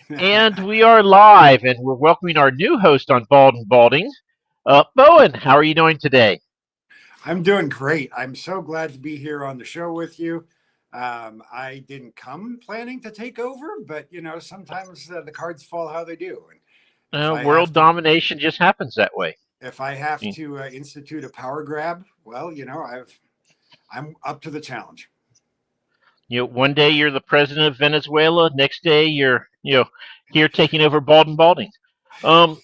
And we are live, and we're welcoming our new host on Bald&Balding, Bowen. How are you doing today? I'm doing great. I'm so glad to be here on the show with you. I didn't come planning to take over, but sometimes the cards fall how they do. And if I have World to, domination just happens that way. if I have Mm. to institute a power grab, well, I'm up to the challenge. One day you're the president of Venezuela, next day you're, here taking over Bald&Balding. Um,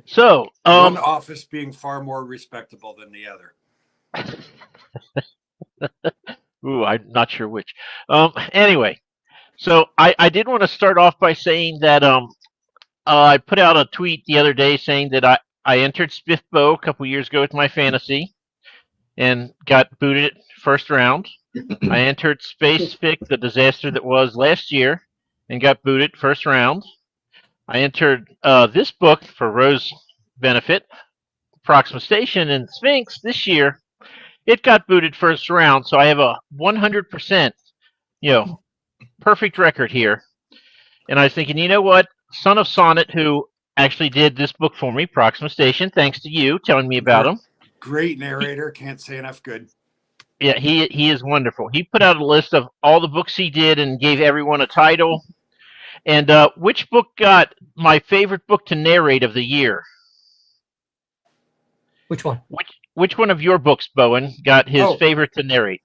so, One office being far more respectable than the other. ooh, I'm not sure which. Anyway, so I did want to start off by saying that I put out a tweet the other day saying that I entered Spiffbo a couple years ago with my fantasy and got booted first round. I entered Space Fic, the disaster that was last year, and got booted first round. I entered this book for Rose benefit, Proxima Station and Sphinx this year. It got booted first round, so I have a 100%, perfect record here. And I was thinking, you know what? Son of Sonnet, who actually did this book for me, Proxima Station, thanks to you telling me about him. Great narrator. Can't say enough good. Yeah, he is wonderful. He put out a list of all the books he did and gave everyone a title. And which book got my favorite book to narrate of the year? Which one? Which one of your books, Bowen, got his favorite to narrate?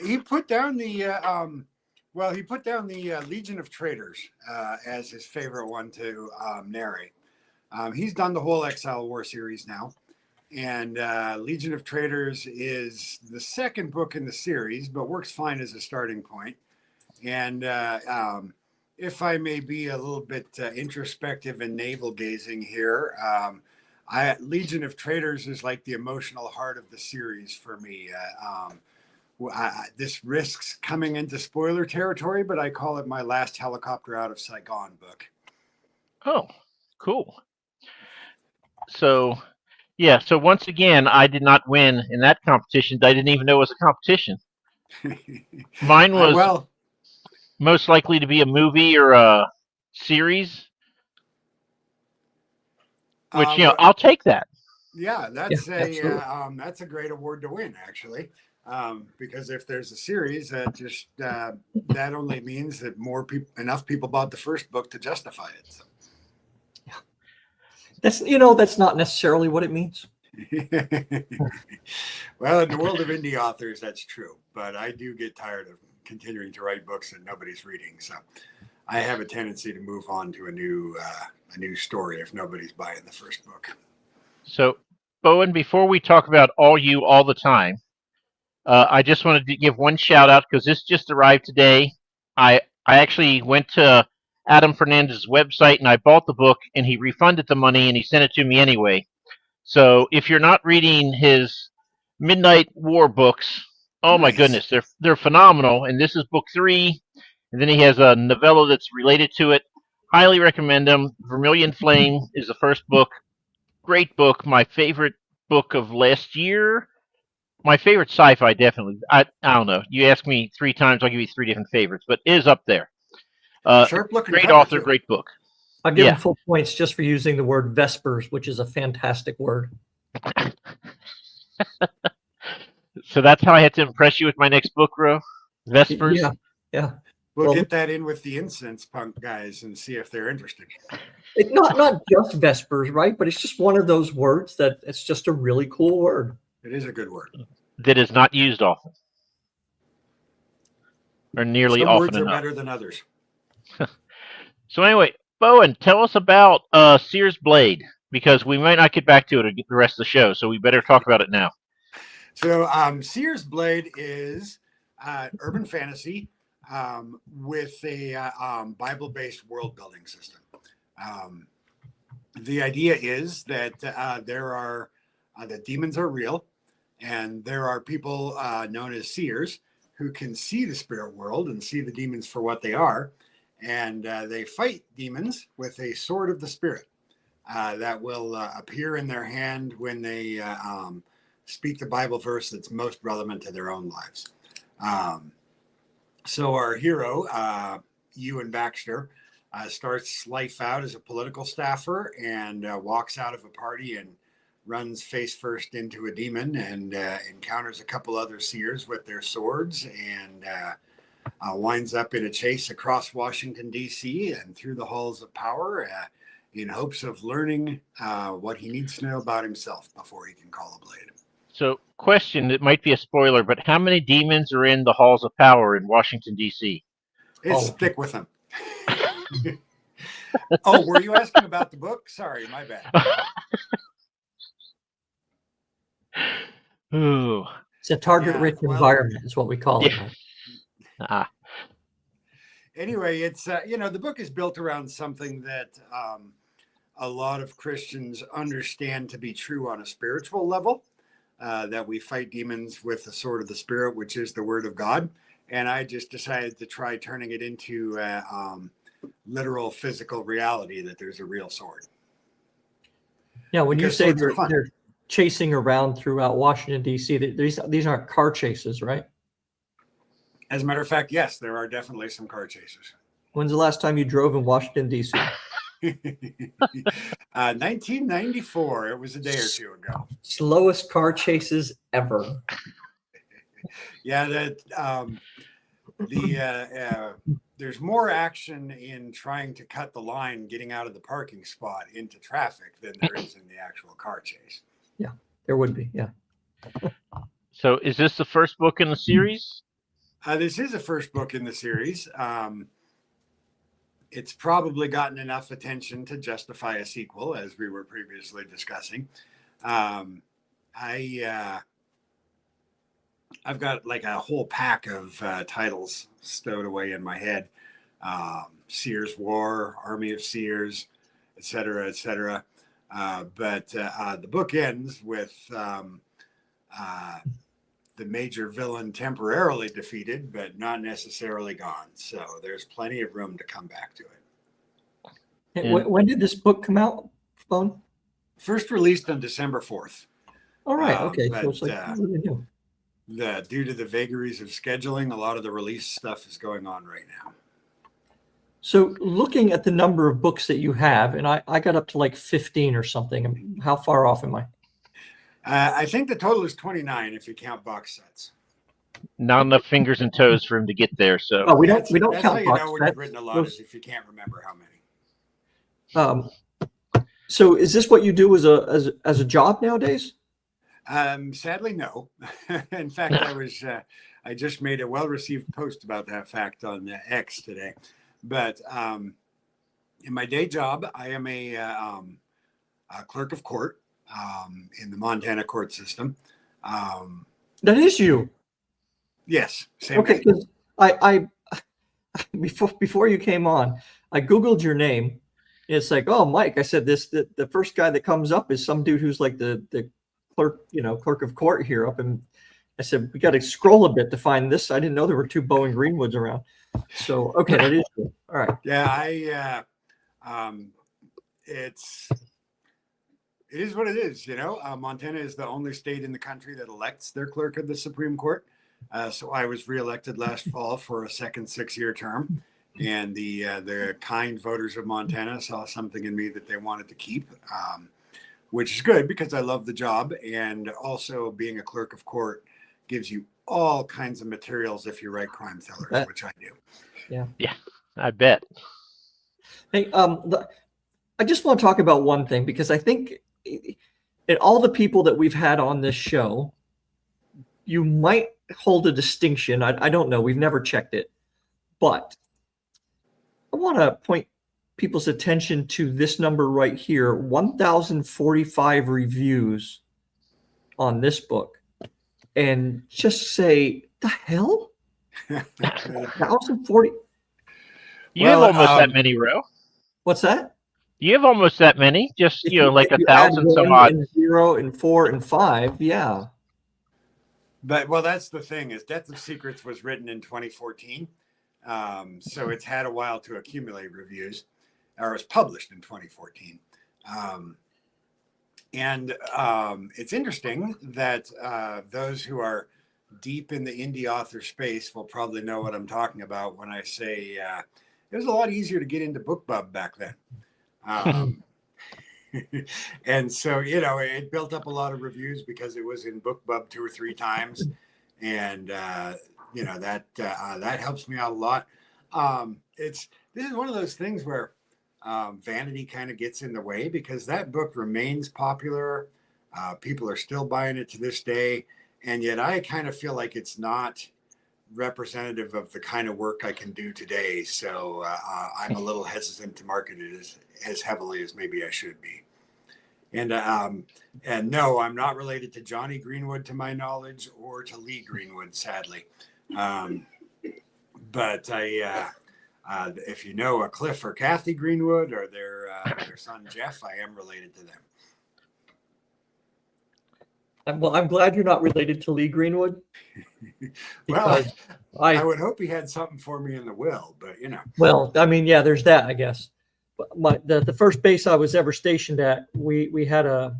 He put down the Legion of Traitors as his favorite one to narrate. He's done the whole Exile War series now. And Legion of Traitors is the second book in the series, but works fine as a starting point. And if I may be a little bit introspective and navel gazing here, Legion of Traitors is like the emotional heart of the series for me. This risks coming into spoiler territory, but I call it my last helicopter out of Saigon book. Oh, cool. So, yeah, so once again, I did not win in that competition. I didn't even know it was a competition. Mine was most likely to be a movie or a series, which, I'll take that. Yeah, that's a great award to win, actually. Because if there's a series, that only means that enough people bought the first book to justify it. So. That's not necessarily what it means. Well, in the world of indie authors, that's true. But I do get tired of continuing to write books that nobody's reading. So I have a tendency to move on to a new story if nobody's buying the first book. So, Bowen, before we talk about all the time, I just wanted to give one shout out because this just arrived today. I actually went to Adam Fernandez's website and I bought the book and he refunded the money and he sent it to me anyway. So if you're not reading his Midnight War books, oh my goodness, they're phenomenal. And this is book 3, and then he has a novella that's related to it. Highly recommend them. Vermilion Flame is the first book. Great book. My favorite book of last year. My favorite sci-fi, definitely. I don't know. You ask me 3 times, I'll give you 3 different favorites, but it is up there. Great author, great book. I'll give him full points just for using the word Vespers, which is a fantastic word. So that's how I had to impress you with my next book, Ro? Vespers? Yeah. We'll get that in with the incense punk guys and see if they're interested. It's not just Vespers, right? But it's just one of those words that it's just a really cool word. It is a good word. That is not used often. Or nearly Some often words enough. are better than others. So anyway, Bowen, tell us about Sears Blade, because we might not get back to it the rest of the show, so we better talk about it now. So Sears Blade is urban fantasy with a Bible-based world-building system. The idea is that the demons are real, and there are people known as seers who can see the spirit world and see the demons for what they are. And they fight demons with a sword of the spirit that will appear in their hand when they speak the Bible verse that's most relevant to their own lives. So our hero, Ewan Baxter, starts life out as a political staffer and walks out of a party and runs face first into a demon and encounters a couple other seers with their swords and winds up in a chase across Washington, D.C. and through the halls of power in hopes of learning what he needs to know about himself before he can call a blade. So, question, it might be a spoiler, but how many demons are in the halls of power in Washington, D.C.? It's thick with them. Oh, were you asking about the book? Sorry, my bad. Ooh. It's a target-rich environment, is what we call it. Right? Anyway, it's the book is built around something that a lot of Christians understand to be true on a spiritual level, that we fight demons with the sword of the Spirit, which is the Word of God. And I just decided to try turning it into literal physical reality, that there's a real sword. Yeah, when you say they're chasing around throughout Washington, D.C., these aren't car chases, right? As a matter of fact, yes, there are definitely some car chases. When's the last time you drove in Washington, D.C.? 1994. It was a day or two ago. Slowest car chases ever. Yeah, there's more action in trying to cut the line getting out of the parking spot into traffic than there is in the actual car chase. Yeah, there would be. Yeah. So, is this the first book in the series? This is the first book in the series. It's probably gotten enough attention to justify a sequel, as we were previously discussing. I've got like a whole pack of titles stowed away in my head. Sears War, Army of Sears, et cetera, et cetera. But the book ends with the major villain temporarily defeated, but not necessarily gone. So there's plenty of room to come back to it. When did this book come out, Bowen? First released on December 4th. All right. Okay. But, so it's like really new. Due to the vagaries of scheduling, a lot of the release stuff is going on right now. So looking at the number of books that you have, and I got up to like 15 or something. How far off am I? I think the total is 29 if you count box sets. Not enough fingers and toes for him to get there. So we don't that's count how you box know when sets. you've written a lot is if you can't remember how many. So is this what you do as a job nowadays? Sadly, no. In fact, I just made a well-received post about that fact on X today. But in my day job, I am a clerk of court in the Montana court system. That is you. Yes. Same Okay, because I before you came on, I Googled your name. It's like, oh, Mike. I said the first guy that comes up is some dude who's like the clerk of court here up, and I said we got to scroll a bit to find this. I didn't know there were two Bowen Greenwoods around. So okay, that is good. All right. Yeah, it is what it is. Montana is the only state in the country that elects their clerk of the Supreme Court. So I was reelected last fall for a second 6-year term, and the kind voters of Montana saw something in me that they wanted to keep. Which is good because I love the job, and also being a clerk of court gives you all kinds of materials if you write crime thrillers, which I do. Yeah, I bet. Hey, I just want to talk about one thing, because I think in all the people that we've had on this show, you might hold a distinction. I don't know. We've never checked it, but I want to point people's attention to this number right here, 1,045 reviews on this book, and just say, the hell? 1,040? You have almost that many, Ro. What's that? You have almost that many, just, like 1,000 some odd. And 0 and 4 and 5, yeah. But, well, that's the thing, is Death of Secrets was written in 2014, so it's had a while to accumulate reviews. Or was published in 2014. And it's interesting that those who are deep in the indie author space will probably know what I'm talking about when I say it was a lot easier to get into BookBub back then. And so, it built up a lot of reviews because it was in BookBub 2 or 3 times. And, that helps me out a lot. This is one of those things where vanity kind of gets in the way because that book remains popular. People are still buying it to this day. And yet I kind of feel like it's not representative of the kind of work I can do today. So I'm a little hesitant to market it as heavily as maybe I should be. And no, I'm not related to Johnny Greenwood, to my knowledge, or to Lee Greenwood, sadly. But if you know a Cliff or Kathy Greenwood or their son Jeff, I am related to them. Well, I'm glad you're not related to Lee Greenwood. Well, I would hope he had something for me in the will, but Well, I mean, yeah, there's that, I guess. But the first base I was ever stationed at, we had a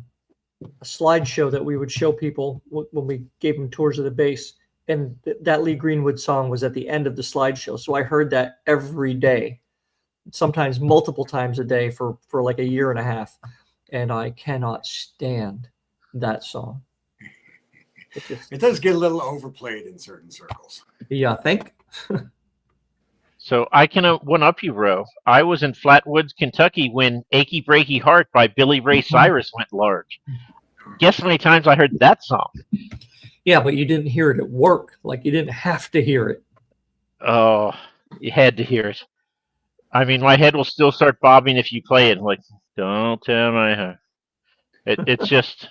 slideshow that we would show people when we gave them tours of the base, and that Lee Greenwood song was at the end of the slideshow. So I heard that every day, sometimes multiple times a day for like a year and a half, and I cannot stand that song. It does get a little overplayed in certain circles. Yeah, I think. So I can one-up you, Ro. I was in Flatwoods, Kentucky when Achy Breaky Heart by Billy Ray Cyrus went large. Guess how many times I heard that song? Yeah, but you didn't hear it at work. Like, you didn't have to hear it. Oh, you had to hear it. I mean, my head will still start bobbing if you play it. Like, don't tell my heart. It's just...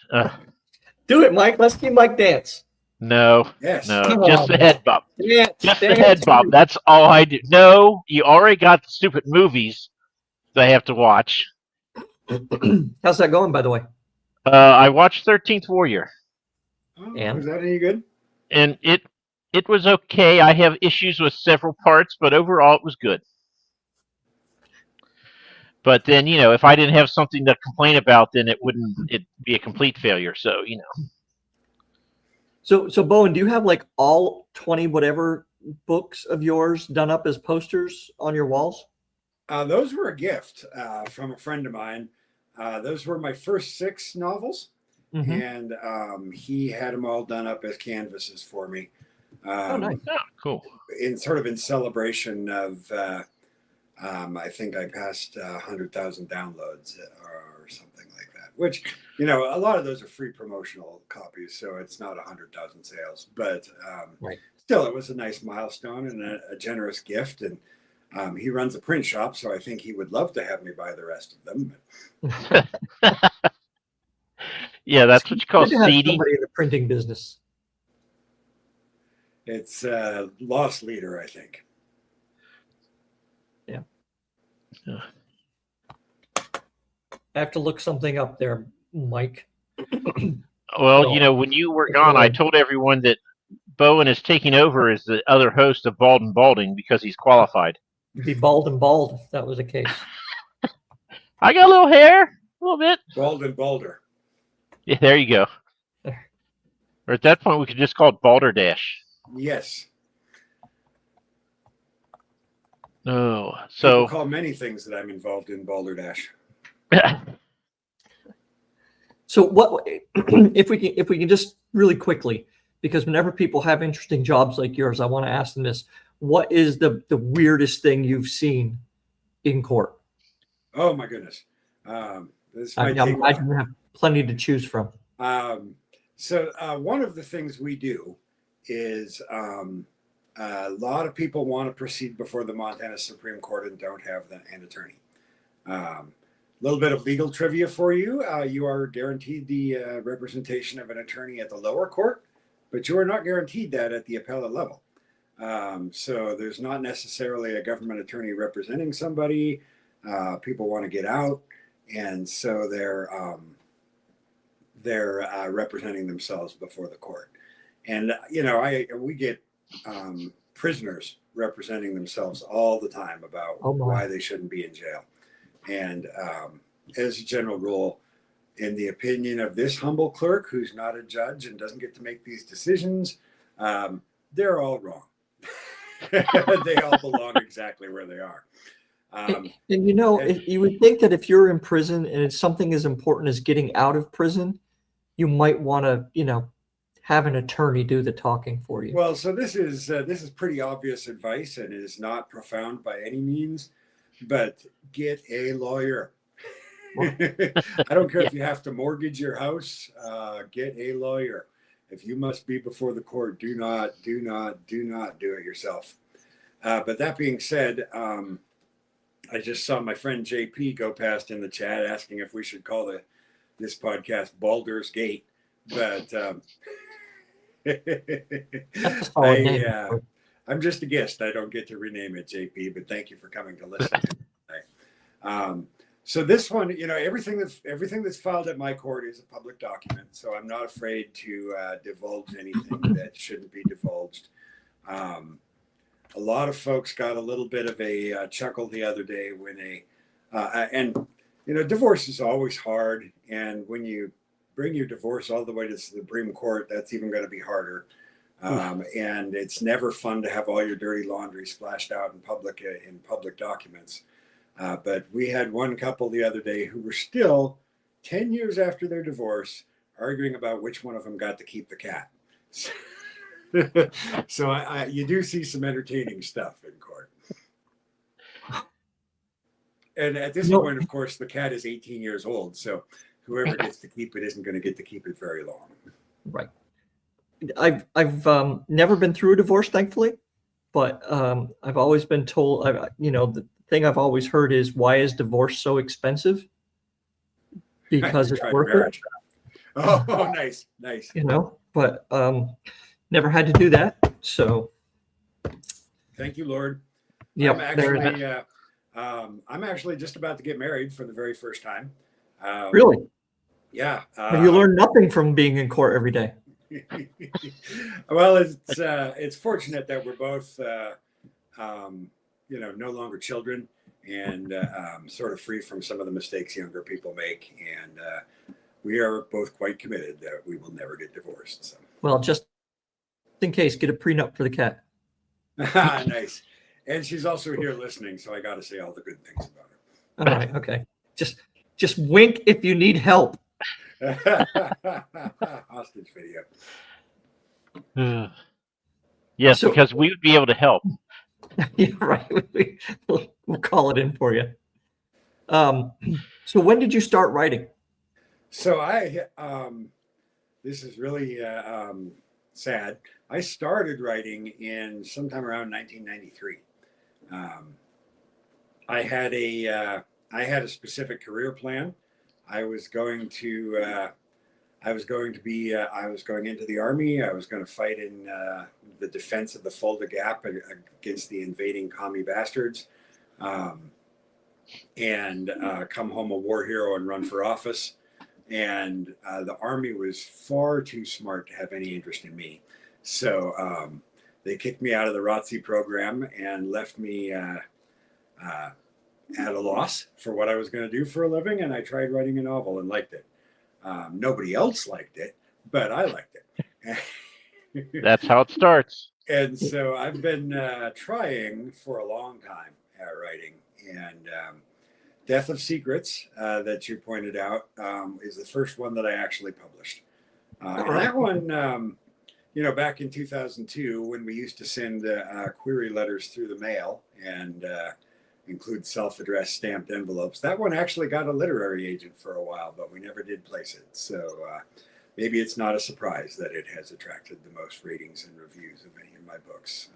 Do it, Mike. Let's see Mike dance. No, Yes. no, just the head bob. Dance, Just the dance. head bob. That's all I do. No, you already got the stupid movies that I have to watch. How's that going, by the way? I watched 13th Warrior, Oh, And? was that any good? and it was okay. I have issues with several parts, but overall it was good. But then, if I didn't have something to complain about, then it'd be a complete failure. So, So Bowen, do you have like all 20 whatever books of yours done up as posters on your walls? Those were a gift from a friend of mine. Those were my first 6 novels, and he had them all done up as canvases for me. Oh, nice. oh, cool. In celebration of, I think I passed 100,000 downloads or something like that, which, a lot of those are free promotional copies, so it's not 100,000 sales, but Right. Still, it was a nice milestone and a generous gift. And he runs a print shop, so I think he would love to have me buy the rest of them. Yeah, that's what you call Good to have seeding. somebody in the printing business. It's lost leader, I think. Yeah. Yeah. I have to look something up there, Mike. Well, So- when you were gone, I told everyone that Bowen is taking over as the other host of Bald&Balding because he's qualified. You'd be bald and bald if that was the case. I got a little hair, a little bit. Bald and Balder. Yeah, there you go. Or at that point, we could just call it Balderdash. Yes. Oh, People so call many things that I'm involved in Balderdash. So what if we can just really quickly, because whenever people have interesting jobs like yours, I want to ask them this: what is the weirdest thing you've seen in court? Oh my goodness. This might I take a imagine while. you have plenty to choose from. So one of the things we do is a lot of people want to proceed before the Montana Supreme Court and don't have an attorney. A little bit of legal trivia for you. You are guaranteed the representation of an attorney at the lower court, but you are not guaranteed that at the appellate level. So there's not necessarily a government attorney representing somebody. People want to get out, and so they're representing themselves before the court. And we get prisoners representing themselves all the time about why they shouldn't be in jail. And as a general rule, in the opinion of this humble clerk who's not a judge and doesn't get to make these decisions, They're all wrong. They all belong exactly where they are. And you would think that if you're in prison and it's something as important as getting out of prison, you might want to, have an attorney do the talking for you. Well, so this is pretty obvious advice and is not profound by any means, but get a lawyer. I don't care if you have to mortgage your house, get a lawyer. If you must be before the court, do not do it yourself. But that being said, I just saw my friend JP go past in the chat asking if we should call this podcast Baldur's Gate. But I'm just a guest. I don't get to rename it, JP, but thank you for coming to listen to me. So this one, everything that's filed at my court is a public document. So I'm not afraid to divulge anything that shouldn't be divulged. A lot of folks got a little bit of a chuckle the other day when divorce is always hard. And when you bring your divorce all the way to the Supreme Court, that's even going to be harder. And it's never fun to have all your dirty laundry splashed out in public documents. But we had one couple the other day who were still 10 years after their divorce arguing about which one of them got to keep the cat. So you do see some entertaining stuff in court. And at this point, of course, the cat is 18 years old. So whoever gets to keep it isn't going to get to keep it very long. Right. I've never been through a divorce, thankfully, but I've always been told, the thing I've always heard is, why is divorce so expensive? Because it's worth it. Oh, nice. But never had to do that. So thank you, Lord. Yeah. I'm actually just about to get married for the very first time. Really? Yeah. You learn nothing from being in court every day. Well, it's fortunate that we're both, no longer children and sort of free from some of the mistakes younger people make. And we are both quite committed that we will never get divorced. So. Well, just in case, get a prenup for the cat. Nice. And she's also here listening, so I got to say all the good things about her. All right. Okay. Just wink if you need help. Hostage video. Yes, because we would be able to help. Yeah, right. We'll call it in for you. So when did you start writing? So this is really sad. I started writing in sometime around 1993. I had a specific career plan. I was going into the Army. I was going to fight in the defense of the Fulda Gap against the invading commie bastards, and come home a war hero and run for office. And the Army was far too smart to have any interest in me. So they kicked me out of the ROTC program and left me at a loss for what I was going to do for a living. And I tried writing a novel and liked it. Nobody else liked it, but I liked it. That's how it starts. And so I've been trying for a long time at writing. And Death of Secrets, that you pointed out, is the first one that I actually published. And that one, back in 2002, when we used to send query letters through the mail and include self-addressed stamped envelopes, that one actually got a literary agent for a while, but we never did place it. So maybe it's not a surprise that it has attracted the most ratings and reviews of any of my books.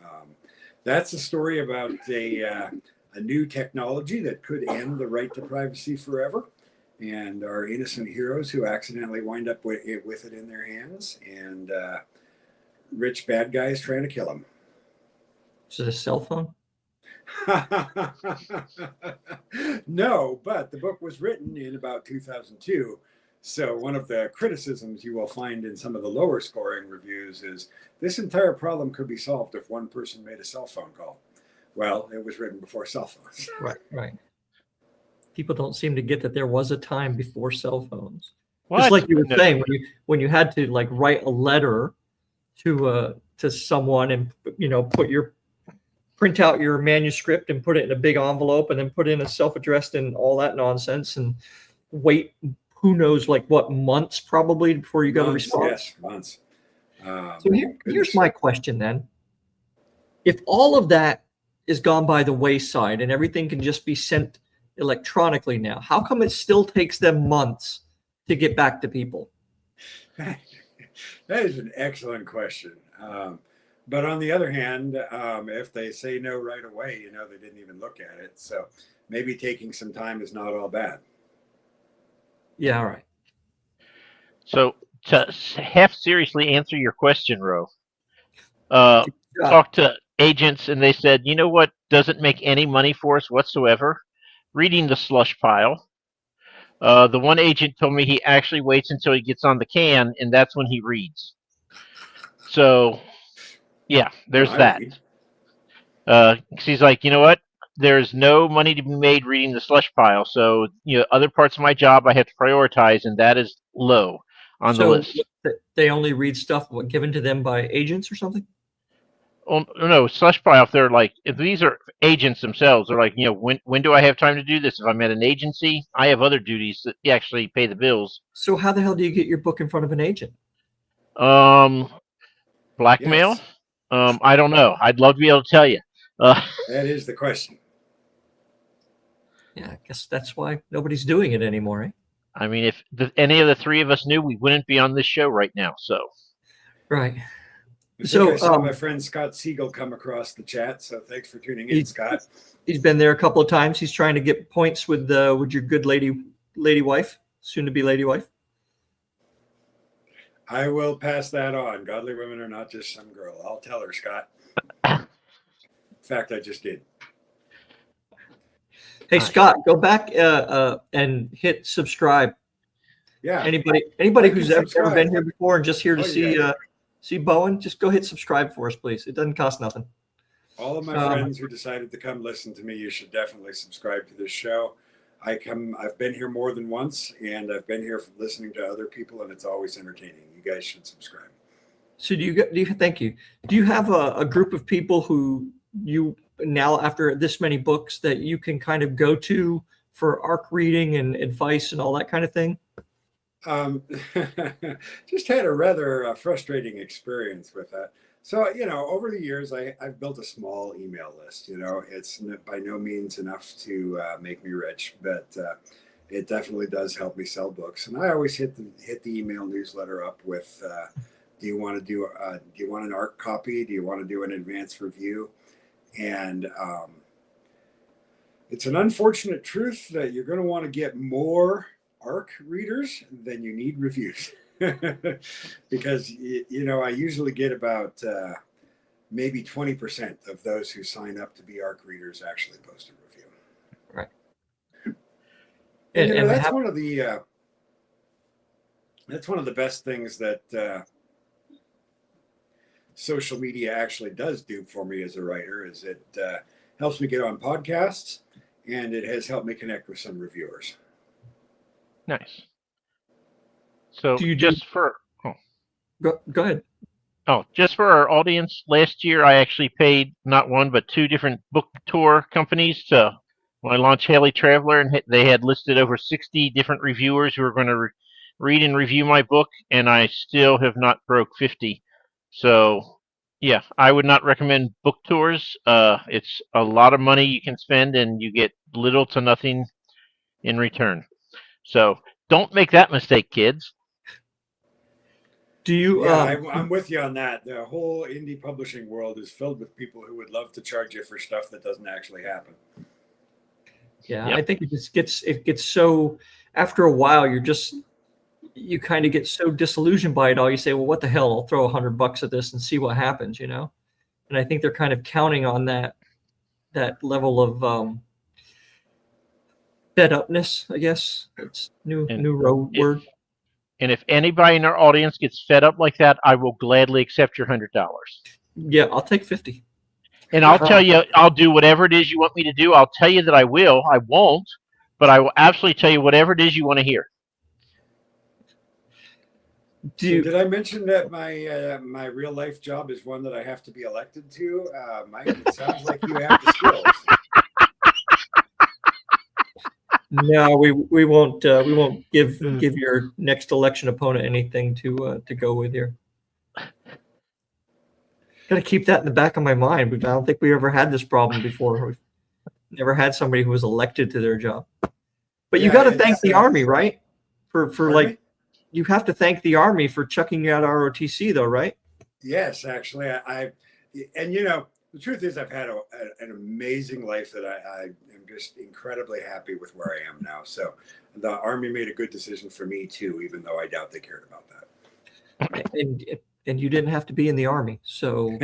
That's a story about a new technology that could end the right to privacy forever, and our innocent heroes who accidentally wind up with it in their hands, and rich bad guys trying to kill them. Is it a cell phone? No, but the book was written in about 2002. So one of the criticisms you will find in some of the lower scoring reviews is this entire problem could be solved if one person made a cell phone call. Well, it was written before cell phones. Right. People don't seem to get that there was a time before cell phones. What? Just like you were saying, when you had to write a letter to to someone and print out your manuscript and put it in a big envelope and then put in a self-addressed and all that nonsense and wait who knows what months probably before you got a response. Yes, months. So here's my question then. If all of that is gone by the wayside and everything can just be sent electronically now, how come it still takes them months to get back to people? That is an excellent question. But on the other hand, if they say no right away, they didn't even look at it. So maybe taking some time is not all bad. Yeah, all right. So to half seriously answer your question, Ro, talked to agents and they said, you know what doesn't make any money for us whatsoever? Reading the slush pile. The one agent told me he actually waits until he gets on the can, and that's when he reads. So, yeah, there's that. He's like, you know what? There's no money to be made reading the slush pile. So, other parts of my job I have to prioritize, and that is low on the list. They only read stuff given to them by agents or something? Oh, no, slush pile. If these are agents themselves, they're like, when do I have time to do this? If I'm at an agency, I have other duties that actually pay the bills. So how the hell do you get your book in front of an agent? Blackmail? Yes. I don't know. I'd love to be able to tell you. That is the question. Yeah, I guess that's why nobody's doing it anymore, eh? I mean, if any of the three of us knew, we wouldn't be on this show right now. So, right. I saw my friend Scott Siegel come across the chat. So thanks for tuning in, Scott. He's been there a couple of times. He's trying to get points with your good lady wife, soon to be lady wife. I will pass that on. Godly women are not just some girl. I'll tell her, Scott. In fact, I just did. Hey, Scott, go back and hit subscribe. Yeah. Anybody who's ever been here before and just here to see Bowen, just go hit subscribe for us, please. It doesn't cost nothing. All of my friends who decided to come listen to me, you should definitely subscribe to this show. I've been here more than once, and I've been here listening to other people, and it's always entertaining. You guys should subscribe. So thank you. Do you have a group of people who you now, after this many books, that you can kind of go to for ARC reading and advice and all that kind of thing? Just had a rather frustrating experience with that. So, over the years, I've built a small email list. It's by no means enough to make me rich, but it definitely does help me sell books. And I always hit the email newsletter up with, do you want an ARC copy? Do you want to do an advanced review? And it's an unfortunate truth that you're going to want to get more ARC readers than you need reviews. Because I usually get about maybe 20% of those who sign up to be ARC readers actually post a review. Right. And that's one of the best things that social media actually does do for me as a writer. Is it helps me get on podcasts, and it has helped me connect with some reviewers. Nice. So Go ahead. Oh, just for our audience, last year I actually paid not one but two different book tour companies when I launched Haley Traveler, and they had listed over 60 different reviewers who were going to read and review my book, and I still have not broke 50. So, yeah, I would not recommend book tours. It's a lot of money you can spend, and you get little to nothing in return. So don't make that mistake, kids. Do you? I'm with you on that. The whole indie publishing world is filled with people who would love to charge you for stuff that doesn't actually happen. Yeah, yep. I think it gets so, after a while, you kind of get so disillusioned by it all. You say, well, what the hell? I'll throw $100 at this and see what happens, And I think they're kind of counting on that level of fed upness, I guess. It's new word. And if anybody in our audience gets fed up like that, I will gladly accept your $100. Yeah, I'll take 50. And I'll tell you, I'll do whatever it is you want me to do. I'll tell you that I will. I won't, but I will absolutely tell you whatever it is you want to hear. Did I mention that my real life job is one that I have to be elected to? Mike, it sounds like you have the skills. No, we won't give your next election opponent anything to go with here. Got to keep that in the back of my mind. I don't think we ever had this problem before. We've never had somebody who was elected to their job. But you got to thank the Army, right? For like, you have to thank the Army for chucking you out of ROTC, though, right? Yes, actually, and you know, the truth is, I've had an amazing life that I am just incredibly happy with where I am now. So the Army made a good decision for me too, even though I doubt they cared about that. And you didn't have to be in the Army, so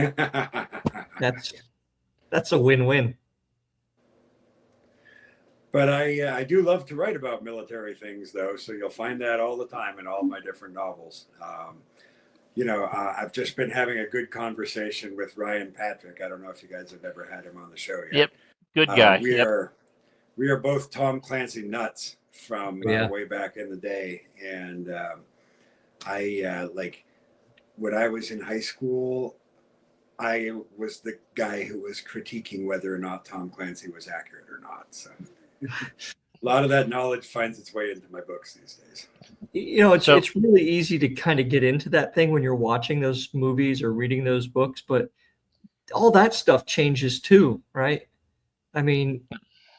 that's a win-win. But I do love to write about military things, though, so you'll find that all the time in all my different novels. You know, I've just been having a good conversation with Ryan Patrick. I don't know if you guys have ever had him on the show yet. Yep, good guy. We are both Tom Clancy nuts from way back in the day, and I like when I was in high school, I was the guy who was critiquing whether or not Tom Clancy was accurate or not. So a lot of that knowledge finds its way into my books these days. You know, it's really easy to kind of get into that thing when you're watching those movies or reading those books, but all that stuff changes too, right? I mean,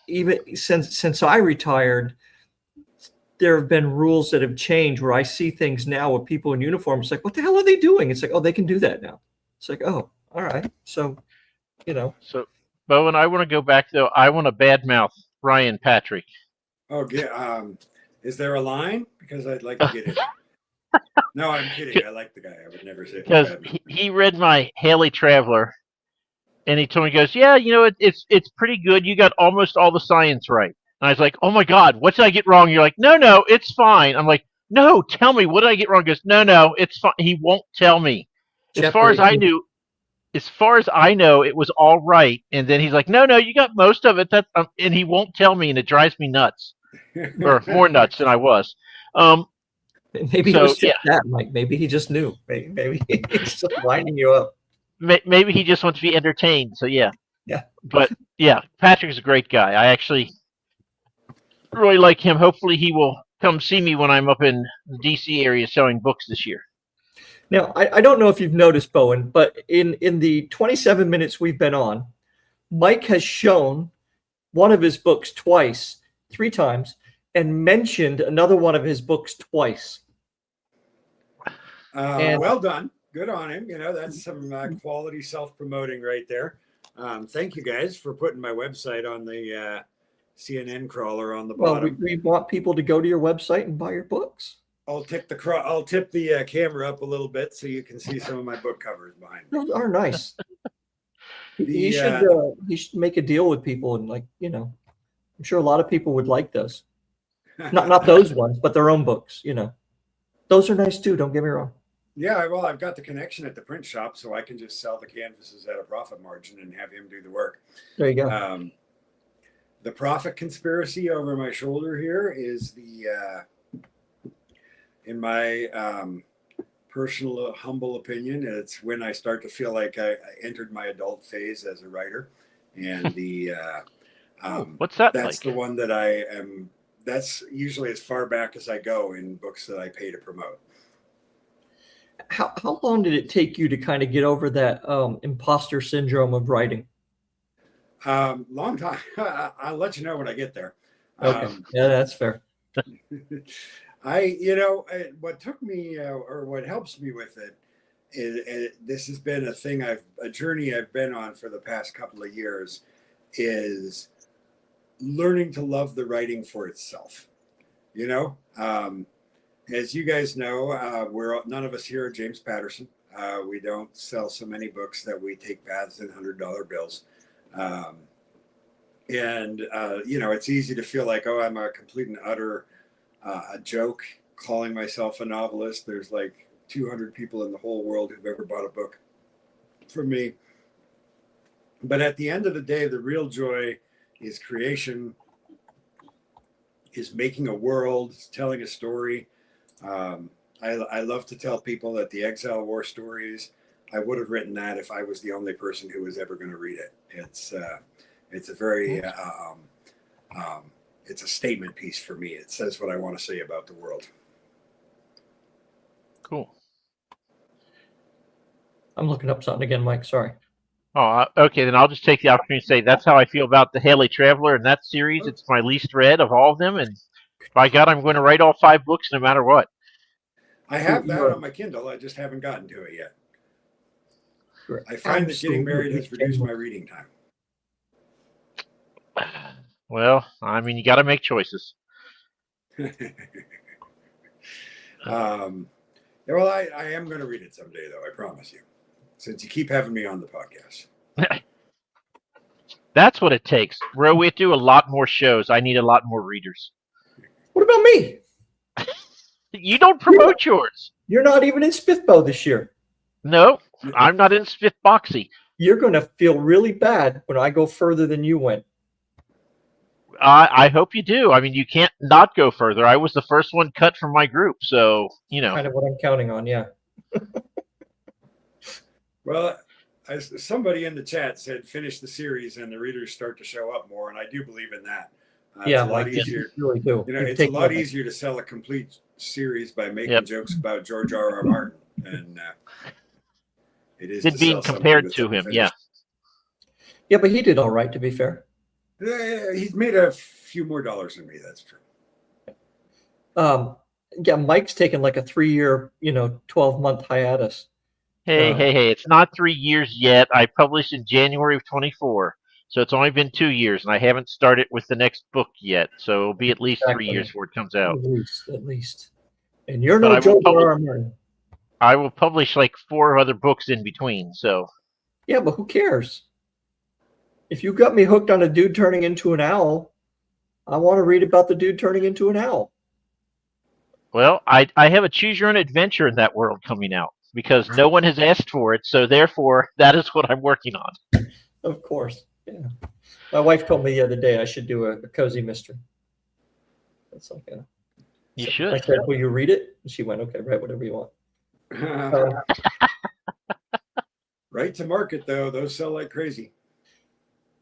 even since I retired, there have been rules that have changed where I see things now with people in uniform. It's like, what the hell are they doing? It's like, oh, they can do that now. It's like, oh, all right. So, you know. So, Bowen, I want to go back, though. I want to badmouth Ryan Patrick. Oh, yeah. Is there a line? Because I'd like to get it. No, I'm kidding. I like the guy. I would never say it. Because he read my Haley Traveler, and he told me, he goes, yeah, you know, it's pretty good. You got almost all the science right. And I was like, oh, my God, what did I get wrong? You're like, no, it's fine. I'm like, no, tell me, what did I get wrong? He goes, no, it's fine. He won't tell me. As far as I know, it was all right. And then he's like, no, you got most of it. And he won't tell me, and it drives me nuts, or more nuts than I was. Maybe he was just that, Mike. Maybe he just knew. Maybe he's just winding you up. Maybe he just wants to be entertained. So yeah. But yeah, Patrick's a great guy. I actually really like him. Hopefully, he will come see me when I'm up in the DC area selling books this year. Now, I don't know if you've noticed, Bowen, but in the 27 minutes we've been on, Mike has shown one of his books three times, and mentioned another one of his books twice. Well done. Good on him. You know, that's some quality self-promoting right there. Thank you guys for putting my website on the CNN crawler on the bottom. Well, we want people to go to your website and buy your books. I'll tip the camera up a little bit so you can see some of my book covers behind me. Those are nice. He should make a deal with people, and I'm sure a lot of people would like those. Not those ones, but their own books. Those are nice too. Don't get me wrong. Yeah, well, I've got the connection at the print shop, so I can just sell the canvases at a profit margin and have him do the work. There you go. The profit conspiracy over my shoulder here is in my personal humble opinion, it's when I start to feel like I entered my adult phase as a writer, and what's that? That's the one that I am. That's usually as far back as I go in books that I pay to promote. How long did it take you to kind of get over that imposter syndrome of writing? Long time. I'll let you know when I get there. Okay. Yeah, that's fair. What took me or what helps me with it is this has been a journey I've been on for the past couple of years, is learning to love the writing for itself. As you guys know, none of us here are James Patterson. We don't sell so many books that we take baths in $100 bills. It's easy to feel like, oh, I'm a complete and utter a joke calling myself a novelist. There's like 200 people in the whole world who've ever bought a book from me. But at the end of the day, the real joy is creation, is making a world, telling a story. I love to tell people that the Exile War stories, I would have written that if I was the only person who was ever going to read it. It's a very it's a statement piece for me. It says what I want to say about the world. Cool. I'm looking up something again, Mike. Sorry. Oh, okay. Then I'll just take the opportunity to say that's how I feel about the Haley Traveler and that series. It's my least read of all of them, and by God, I'm going to write all 5 books no matter what. I have that on my Kindle. I just haven't gotten to it yet. I find that getting married has reduced my reading time. Well, I mean, you got to make choices. Well, I am going to read it someday, though. I promise you. Since you keep having me on the podcast. That's what it takes. Bro, we have to do a lot more shows. I need a lot more readers. What about me? You don't promote yours. You're not even in Spiffbo this year. No, I'm not in Spiff Boxy. You're going to feel really bad when I go further than you went. I hope you do. I mean, you can't not go further. I was the first one cut from my group, so, you know. Kind of what I'm counting on, yeah. Well, somebody in the chat said finish the series and the readers start to show up more, and I do believe in that. Yeah, it's a lot easier. Really do. You know, it's a lot easier to sell a complete series by making jokes about George R.R. Martin, and it is It being compared to him. Yeah. Yeah, but he did all right, to be fair. He's made a few more dollars than me. That's true. Yeah, Mike's taken like a 3-year, 12-month hiatus. Hey, it's not 3 years yet. I published in January of 24. So it's only been 2 years, and I haven't started with the next book yet. So it'll be at least 3 years before it comes out. At least. And you're no George R.R. Martin. I will publish like 4 other books in between, so. Yeah, but who cares? If you got me hooked on a dude turning into an owl, I want to read about the dude turning into an owl. Well, I have a choose your own adventure in that world coming out because no one has asked for it, so therefore that is what I'm working on. Of course, yeah. My wife told me the other day I should do a cozy mystery. That's like a. You should. I said, "Will you read it?" And she went, "Okay, write whatever you want." Right to market though; those sell like crazy.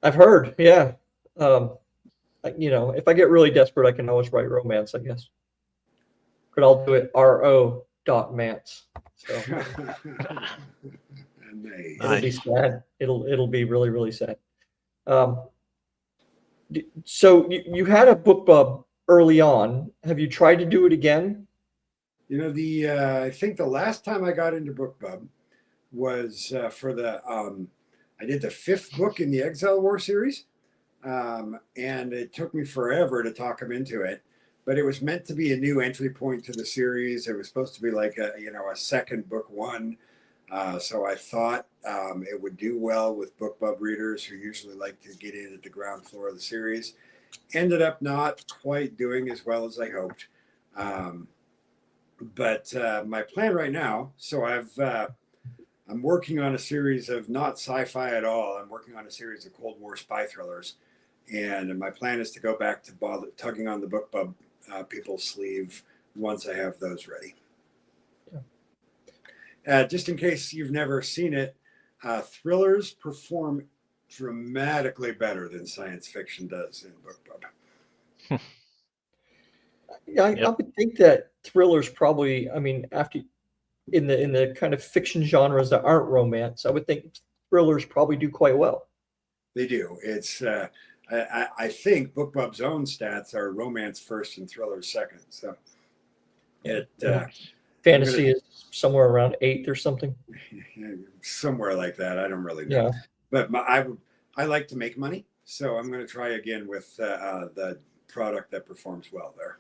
I've heard, yeah. If I get really desperate, I can always write romance, I guess. But I'll do it ro.mance. So Nice. It'll be sad. It'll be really, really sad. So you had a book bub early on. Have you tried to do it again? You know, I think the last time I got into BookBub was for the I did the 5th book in the Exile War series, and it took me forever to talk him into it. But it was meant to be a new entry point to the series. It was supposed to be like a second book 1. So I thought it would do well with BookBub readers who usually like to get in at the ground floor of the series. Ended up not quite doing as well as I hoped. But my plan right now, so I'm working on a series of not sci-fi at all. I'm working on a series of Cold War spy thrillers. And my plan is to go back to tugging on the BookBub people's sleeve once I have those ready. Yeah. Just in case you've never seen it, thrillers perform dramatically better than science fiction does in BookBub. Yeah, I would think that thrillers probably, after in the kind of fiction genres that aren't romance, I would think thrillers probably do quite well. They do. It's I think BookBub's own stats are romance first and thrillers second. So fantasy is somewhere around 8 or something. Somewhere like that. I don't really know. Yeah. But I like to make money, so I'm going to try again with the product that performs well there.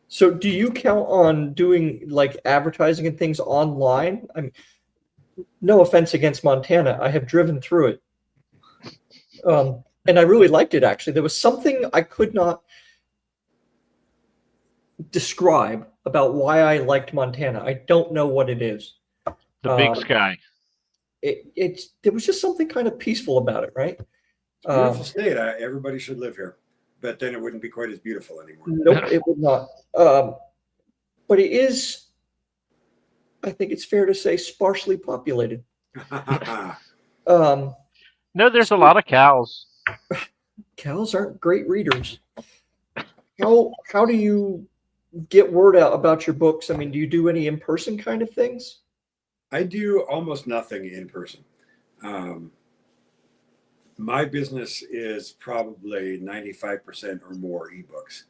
So do you count on doing like advertising and things online? No offense against Montana. I have driven through it. And I really liked it, actually. There was something I could not describe about why I liked Montana. I don't know what it is. The big sky. There was just something kind of peaceful about it, right? It's a beautiful state. Everybody should live here. But then it wouldn't be quite as beautiful anymore. Nope, it would not. But it is I think it's fair to say sparsely populated. I Um, No, there's a so lot of cows. cows aren't great readers. How do you get word out about your books? I mean, do you do any in-person kind of things? do almost nothing in person. Um, my business is probably 95% or more ebooks,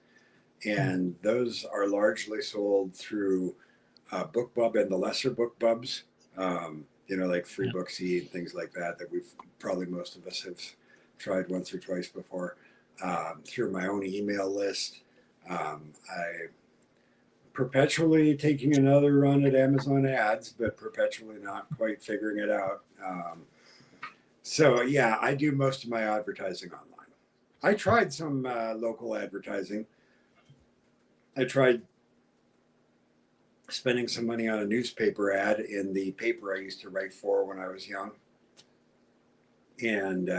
and those are largely sold through BookBub and the lesser BookBubs. Like Free Yeah. Booksy and things like that. That we've probably most of us have tried once or twice before. Through my own email list, I perpetually taking another run at Amazon ads, but perpetually not quite figuring it out. So yeah, I do most of my advertising online. I tried some local advertising. I tried spending some money on a newspaper ad in the paper I used to write for when I was young, and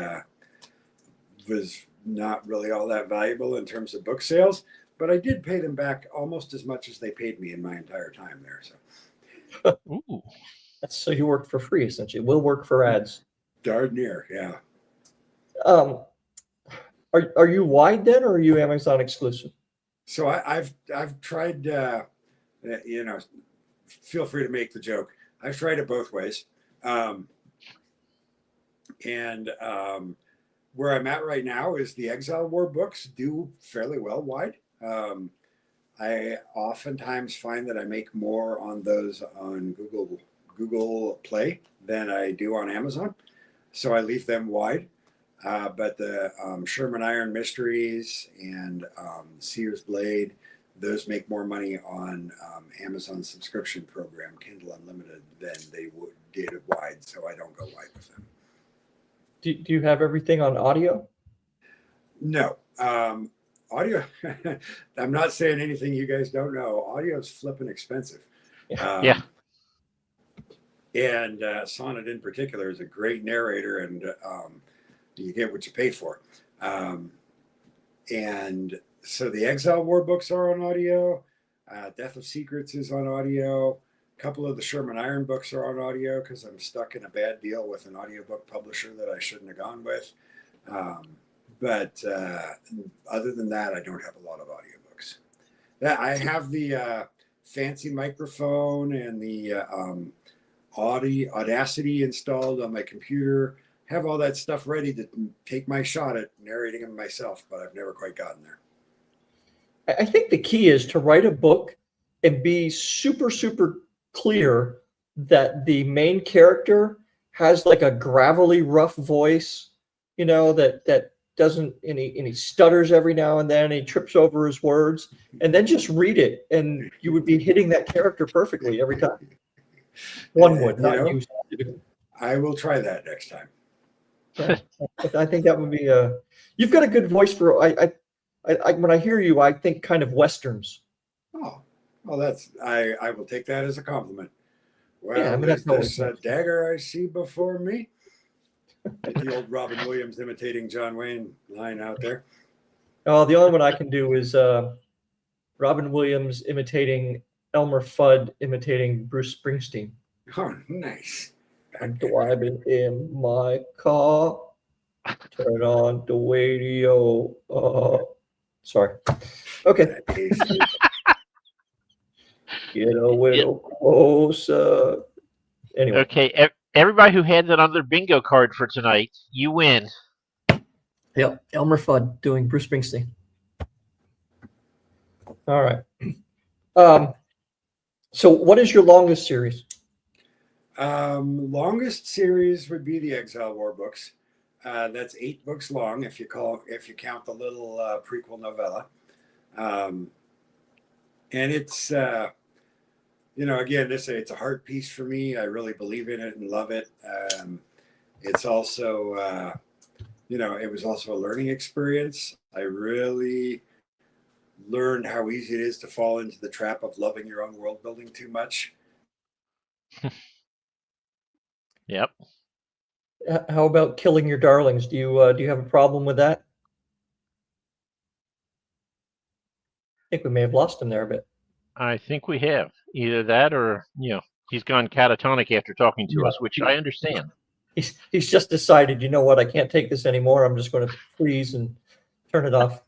was not really all that valuable in terms of book sales. But I did pay them back almost as much as they paid me in my entire time there. So Ooh. So you work for free, essentially. We'll work for ads. darn near, yeah. Um, are you wide then, or are you Amazon exclusive? So I've tried. You know, feel free to make the joke. I've tried it both ways, and where I'm at right now is the Exile War books do fairly well wide. I oftentimes find that I make more on those on Google Play than I do on Amazon, so I leave them wide. But the Sherman Iron Mysteries and Sears Blade, those make more money on Amazon's subscription program, Kindle Unlimited, than they did wide. So I don't go wide with them. Do you have everything on audio? No. Audio, I'm not saying anything you guys don't know. Audio is flipping expensive. Yeah. And Sonnet in particular is a great narrator, and you get what you pay for. And so the Exile War books are on audio. Death of Secrets is on audio. A couple of the Sherman Iron books are on audio because I'm stuck in a bad deal with an audiobook publisher that I shouldn't have gone with. But other than that, I don't have a lot of audiobooks. I have the fancy microphone and the Audacity installed on my computer. Have all that stuff ready to take my shot at narrating them myself, but I've never quite gotten there. I think the key is to write a book and be super, super clear that the main character has like a gravelly, rough voice, that doesn't, and he stutters every now and then, and he trips over his words, and then just read it, and you would be hitting that character perfectly every time. One would, not you. I will try that next time. Yeah, I think that would be you've got a good voice for, I when I hear you, I think kind of Westerns. Oh, well, I will take that as a compliment. Well, Yeah, I mean, there's that's this dagger I see before me. Get the old Robin Williams imitating John Wayne line out there. Oh, the only one I can do is Robin Williams imitating Elmer Fudd imitating Bruce Springsteen. Oh, nice. I'm driving in my car. Turn on the radio. Sorry. Okay. Get a little closer. Anyway. Okay. Everybody who had that on their bingo card for tonight, you win. Yep. Elmer Fudd doing Bruce Springsteen. All right. So what is your longest series? Longest series would be the Exile War books. That's 8 books long if you count the little prequel novella. And it's again, it's a heart piece for me. I really believe in it and love it. It's also it was also a learning experience. I really learned how easy it is to fall into the trap of loving your own world building too much. Yep. How about killing your darlings? Do you have a problem with that? I think we may have lost him there a bit. I think we have either that or He's gone catatonic after talking to Yeah. us, which I understand. He's just decided, you know what, I can't take this anymore. I'm just going to freeze and turn it off.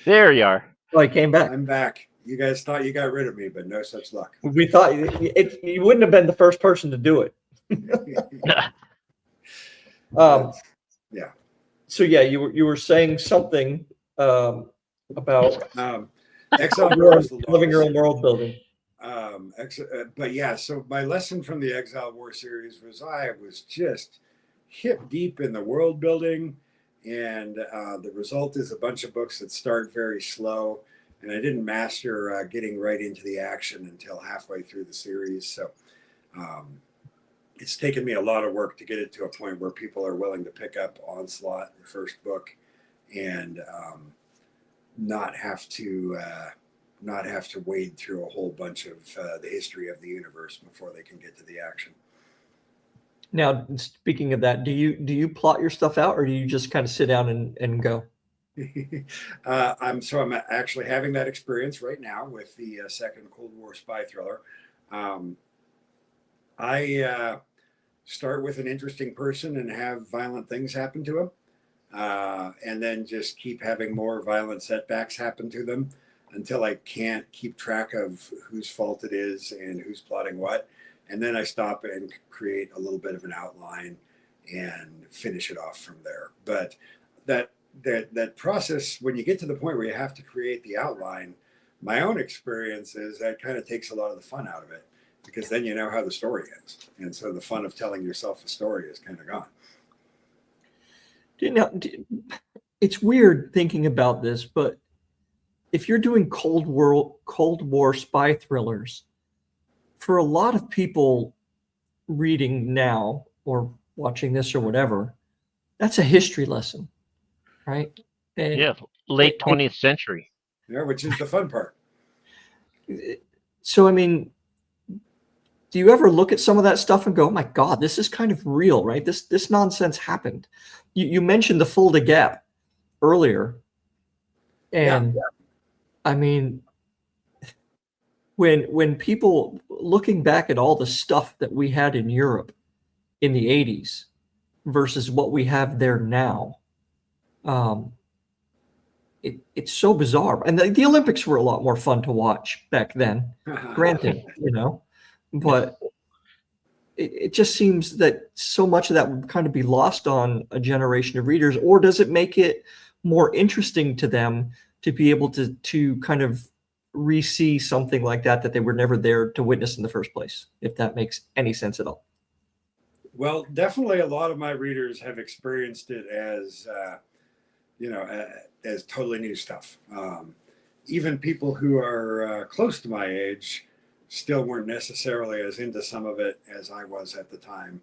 There you are. Oh, he came back. I'm back. You guys thought you got rid of me, but no such luck. We thought you wouldn't have been the first person to do it. Yeah. So yeah, you were saying something about Exile War is the living your longest. own world building. But yeah, so my lesson from the Exile War series was I was just hip deep in the world building, and the result is a bunch of books that start very slow, and I didn't master getting right into the action until halfway through the series. So it's taken me a lot of work to get it to a point where people are willing to pick up Onslaught, the first book, and not have to wade through a whole bunch of the history of the universe before they can get to the action. Now, speaking of that, do you plot your stuff out, or do you just kind of sit down and go? I'm actually having that experience right now with the second Cold War spy thriller. I start with an interesting person and have violent things happen to him, and then just keep having more violent setbacks happen to them until I can't keep track of whose fault it is and who's plotting what. And then I stop and create a little bit of an outline and finish it off from there. But that process, when you get to the point where you have to create the outline, my own experience is that kind of takes a lot of the fun out of it, because then you know how the story ends. And so the fun of telling yourself a story is kind of gone. It's weird thinking about this, but if you're doing Cold War spy thrillers, for a lot of people reading now or watching this or whatever, that's a history lesson, right? And yeah, late 20th century. Yeah, which is the fun part. So, I mean, do you ever look at some of that stuff and go, oh my God, this is kind of real, right? This nonsense happened. You mentioned the Fulda Gap earlier. And yeah. I mean, when people looking back at all the stuff that we had in Europe in the 80s versus what we have there now, it's so bizarre. And the Olympics were a lot more fun to watch back then, granted, but it just seems that so much of that would kind of be lost on a generation of readers. Or does it make it more interesting to them to be able to kind of re-see something like that they were never there to witness in the first place, if that makes any sense at all? Well, definitely a lot of my readers have experienced it as as totally new stuff. Even people who are close to my age still weren't necessarily as into some of it as I was at the time.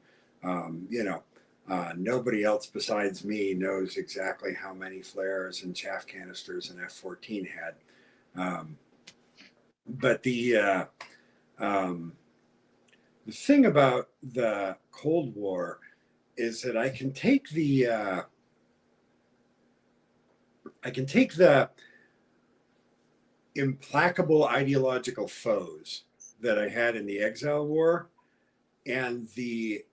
Nobody else besides me knows exactly how many flares and chaff canisters an F-14 had. But the thing about the Cold War is that I can take the implacable ideological foes that I had in the Exile War and the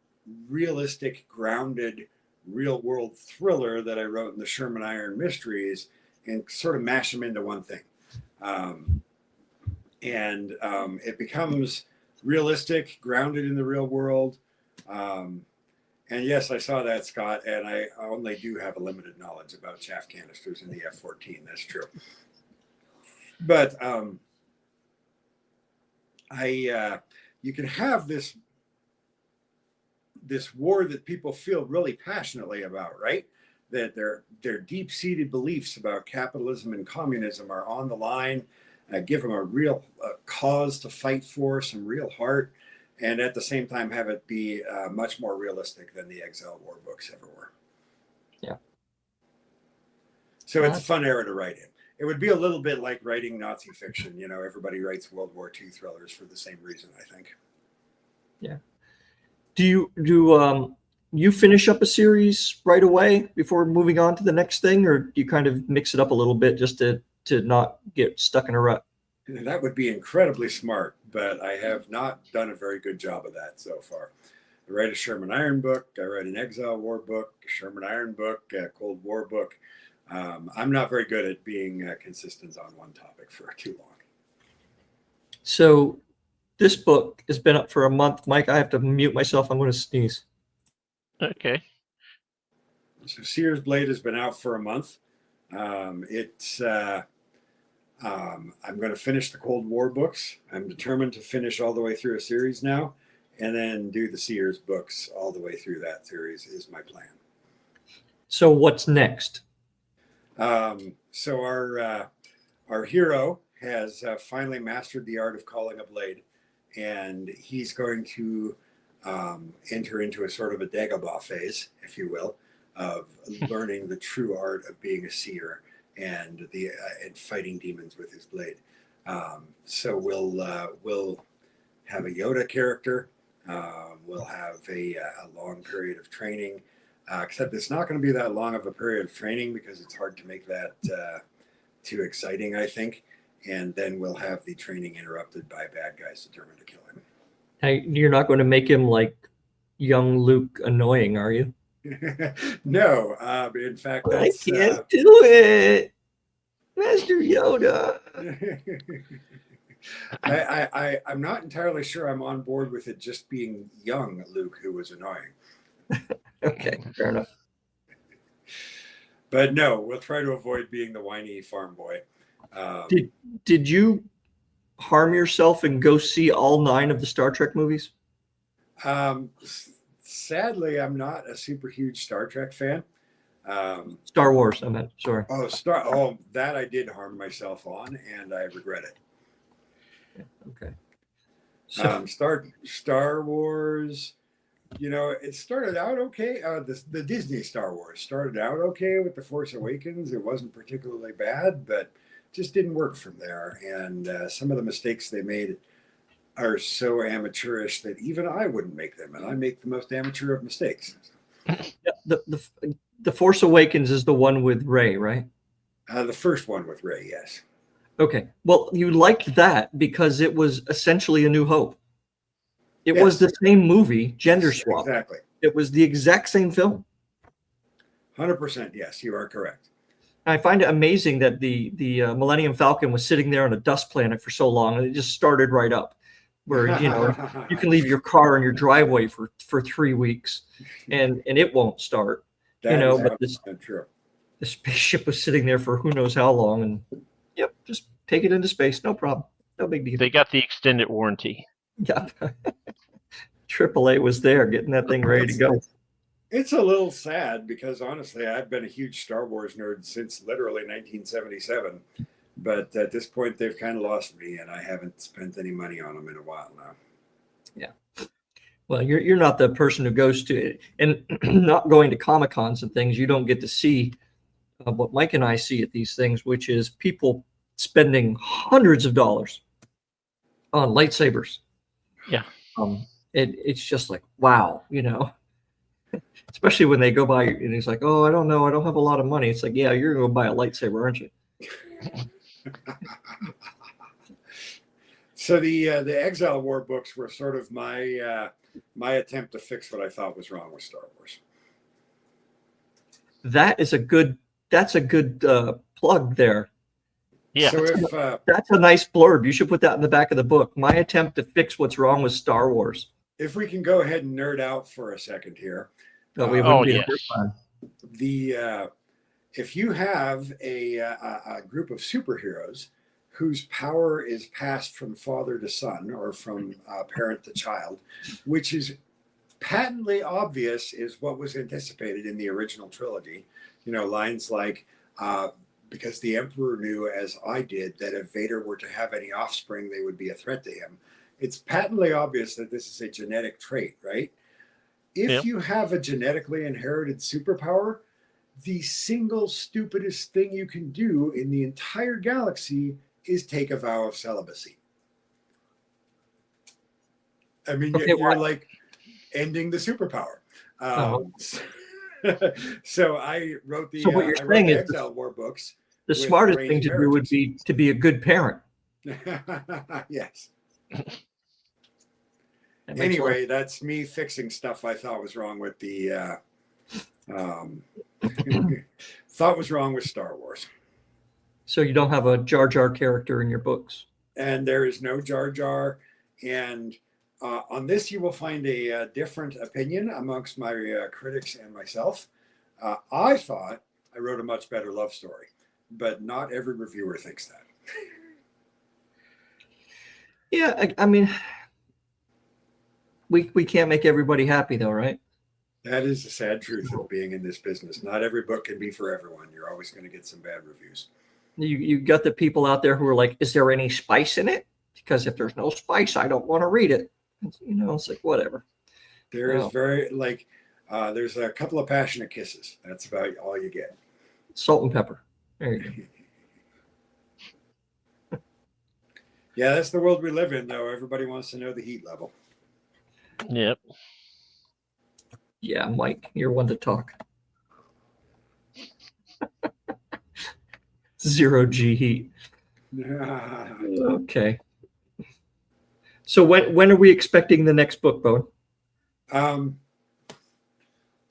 realistic, grounded, real-world thriller that I wrote in the Sherman Iron Mysteries and sort of mash them into one thing. And it becomes realistic, grounded in the real world. And yes, I saw that, Scott, and I only do have a limited knowledge about chaff canisters in the F-14. That's true. But you can have this war that people feel really passionately about, right? That their deep-seated beliefs about capitalism and communism are on the line. Give them a real cause to fight for, some real heart, and at the same time have it be much more realistic than the Exile War books ever were. Yeah. So it's a fun era to write in. It would be a little bit like writing Nazi fiction. Everybody writes World War II thrillers for the same reason, I think. Yeah. Do you finish up a series right away before moving on to the next thing, or do you kind of mix it up a little bit just to not get stuck in a rut? That would be incredibly smart, but I have not done a very good job of that so far. I read a Sherman Iron book. I read an Exile War book, a Sherman Iron book, a Cold War book. I'm not very good at being consistent on one topic for too long. So this book has been up for a month. Mike, I have to mute myself. I'm going to sneeze. Okay. So Sears Blade has been out for a month. I'm going to finish the Cold War books. I'm determined to finish all the way through a series now, and then do the Sears books all the way through that series is my plan. So what's next? So our hero has finally mastered the art of calling a blade, and he's going to enter into a sort of a Dagobah phase, if you will, of learning the true art of being a seer and fighting demons with his blade. So we'll have a Yoda character. We'll have a long period of training, except it's not going to be that long of a period of training because it's hard to make that too exciting, I think. And then we'll have the training interrupted by bad guys determined to kill him. Hey, you're not going to make him like young Luke annoying, are you? No, in fact, I that's, can't do it, Master Yoda. I'm not entirely sure I'm on board with it just being young Luke who was annoying. Okay, fair enough. But no, we'll try to avoid being the whiny farm boy. Did you harm yourself and go see all 9 of the Star Trek movies? Sadly, I'm not a super huge Star Trek fan. Star Wars, I meant. Sorry. That I did harm myself on, and I regret it. Okay. So, Star Wars, it started out okay. The Disney Star Wars started out okay with The Force Awakens. It wasn't particularly bad, but just didn't work from there. And some of the mistakes they made are so amateurish that even I wouldn't make them, and I make the most amateur of mistakes. the Force Awakens is the one with Rey, right? The first one with Rey, yes. Okay. Well, you liked that because it was essentially A New Hope. It was the same movie, gender swap. Exactly. It was the exact same film. 100%, yes, you are correct. I find it amazing that the Millennium Falcon was sitting there on a dust planet for so long, and it just started right up. Where you can leave your car in your driveway for 3 weeks, and it won't start. But the spaceship was sitting there for who knows how long, and just take it into space, no problem, no big deal. They got the extended warranty. Yeah, AAA was there getting that thing ready to go. It's a little sad because honestly, I've been a huge Star Wars nerd since literally 1977. But at this point, they've kind of lost me, and I haven't spent any money on them in a while now. Yeah. Well, you're not the person who goes to it, and not going to Comic-Cons and things. You don't get to see what Mike and I see at these things, which is people spending hundreds of dollars on lightsabers. Yeah. It's just like, wow, especially when they go by and he's like, oh, I don't know, I don't have a lot of money. It's like, yeah, you're going to buy a lightsaber, aren't you? So the Exile War books were sort of my attempt to fix what I thought was wrong with Star Wars. That's a good plug there. Yeah. So that's a nice blurb. You should put that in the back of the book. My attempt to fix what's wrong with Star Wars. If we can go ahead and nerd out for a second here. No, we wouldn't be if you have a group of superheroes whose power is passed from father to son or from parent to child, which is patently obvious, is what was anticipated in the original trilogy. Lines like, because the Emperor knew, as I did, that if Vader were to have any offspring, they would be a threat to him. It's patently obvious that this is a genetic trait, right? If you have a genetically inherited superpower, the single stupidest thing you can do in the entire galaxy is take a vow of celibacy. I mean, you're like ending the superpower. So I wrote the Exile War books. The smartest thing to do would be to be a good parent. Yes. That makes a lot Anyway, that's me fixing stuff I thought was wrong with the um, thought was wrong with Star Wars. So you don't have a Jar Jar character in your books. And there is no Jar Jar. And on this, you will find a different opinion amongst my critics and myself. I thought I wrote a much better love story, but not every reviewer thinks that. Yeah, I mean, we can't make everybody happy though, right? That is the sad truth of being in this business. Not every book can be for everyone. You're always going to get some bad reviews. You got the people out there who are like, is there any spice in it? Because if there's no spice, I don't want to read it. It's like, whatever. There is there's a couple of passionate kisses. That's about all you get. Salt and pepper. There you go. Yeah, that's the world we live in, though. Everybody wants to know the heat level. Yep. Yeah, Mike, you're one to talk. 0 G heat. Okay. So when are we expecting the next book, Bowen? I'm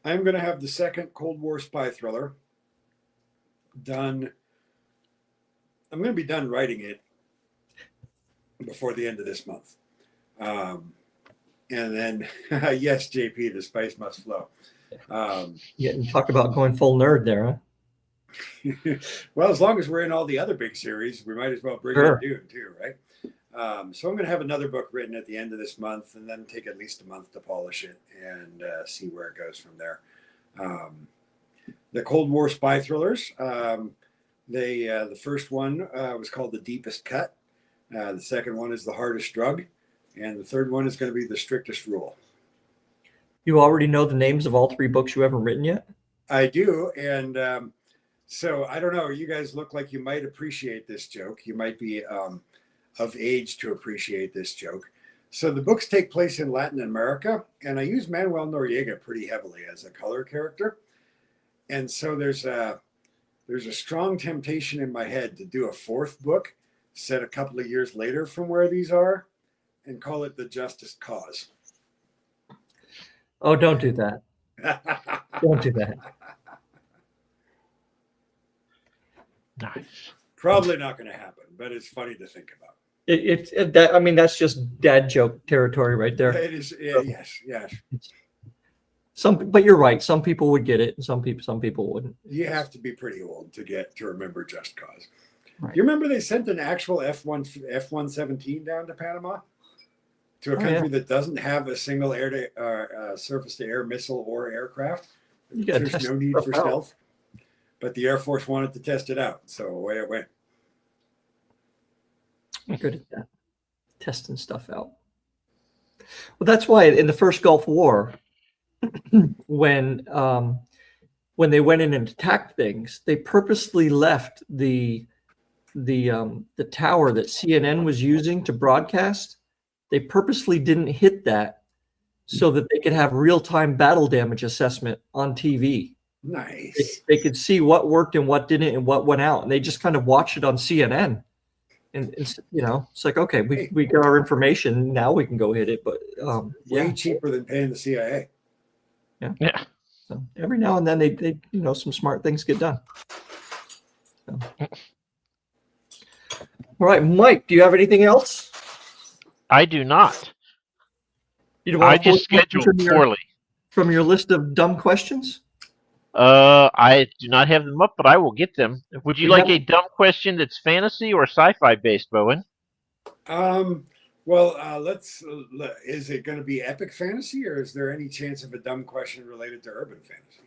going to have the second Cold War spy thriller done. I'm going to be done writing it before the end of this month. And then, yes, JP, the spice must flow. Yeah, and talk about going full nerd there, huh? Well, as long as we're in all the other big series, we might as well bring in Dune too, right? So I'm going to have another book written at the end of this month, and then take at least a month to polish it and see where it goes from there. The Cold War spy thrillers. The first one was called The Deepest Cut. The second one is The Hardest Drug, and the third one is going to be The Strictest Rule. You already know the names of all 3 books you haven't written yet? I do, and so I don't know. You guys look like you might appreciate this joke. You might be of age to appreciate this joke. So the books take place in Latin America, and I use Manuel Noriega pretty heavily as a color character. And so there's a strong temptation in my head to do a 4th book set a couple of years later from where these are and call it The Justice Cause. Oh, don't do that. Don't do that. Nice. Probably not going to happen, but it's funny to think about. That's just dad joke territory right there. It is, yes. But you're right. Some people would get it, and some people wouldn't. You have to be pretty old to remember Just Cause. Right. You remember they sent an actual F-117 down to Panama to a country that doesn't have a single surface-to-air missile or aircraft. There's no need for stealth. But the Air Force wanted to test it out, so away it went. I'm good at that, testing stuff out. Well, that's why in the first Gulf War, when they went in and attacked things, they purposely left the tower that CNN was using to broadcast. They purposely didn't hit that so that they could have real-time battle damage assessment on TV. Nice. They could see what worked and what didn't and what went out, and they just kind of watched it on CNN. And it's like, okay, we got our information, now we can go hit it. But way cheaper than paying the CIA. Yeah. So every now and then they some smart things get done. So. All right, Mike, do you have anything else? I do not. You don't want I just scheduled poorly. From your list of dumb questions? I do not have them up, but I will get them. Would you like a dumb question that's fantasy or sci-fi based, Bowen? Well, is it going to be epic fantasy, or is there any chance of a dumb question related to urban fantasy?